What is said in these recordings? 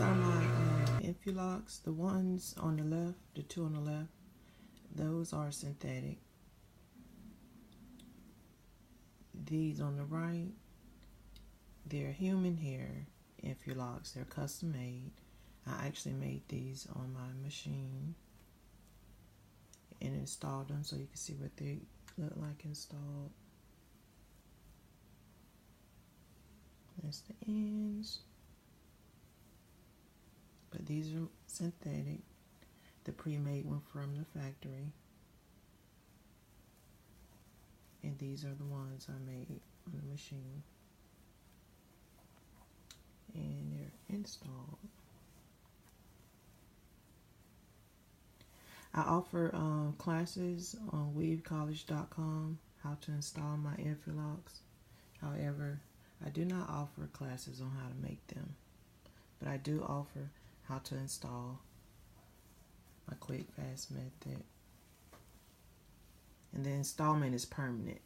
are my Infulocks. The ones on the left, the two on the left, those are synthetic. These on the right, they're human hair Infulocks. They're custom made. I actually made these on my machine and installed them so you can see what they look like installed. That's the ends. But these are synthetic. The pre-made one from the factory. And these are the ones I made on the machine. And they're installed. I offer classes on weavecollege.com how to install my Infulocks. However, I do not offer classes on how to make them, but I do offer how to install my quick fast method. And the installment is permanent.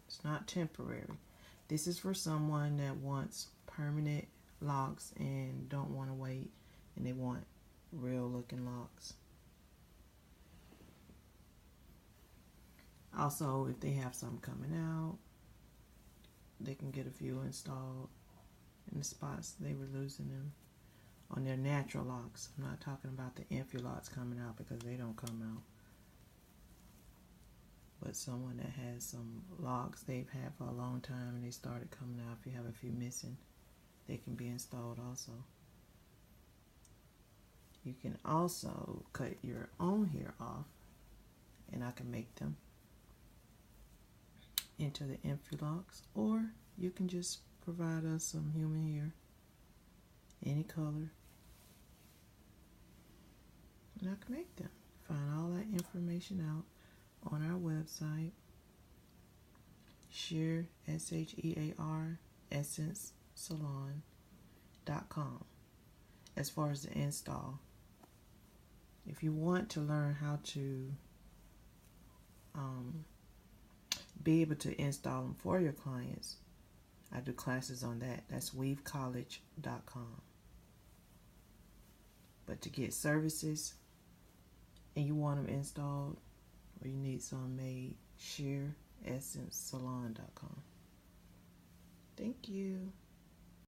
It's not temporary. This is for someone that wants permanent locks and don't want to wait, and they want real looking locks. Also, if they have some coming out, they can get a few installed in the spots they were losing them on their natural locks. I'm not talking about the Infulocks coming out because they don't come out. But someone that has some locks they've had for a long time and they started coming out, if you have a few missing, they can be installed also. You can also cut your own hair off, and I can make them into the Infulocks, or you can just provide us some human hair, any color, and I can make them. Find all that information out on our website, Shear, SHEAR, essencesalon.com. As far as the install, if you want to learn how to be able to install them for your clients, I do classes on that. That's weavecollege.com. But to get services and you want them installed or you need some made, Shear, essencesalon.com. Thank you.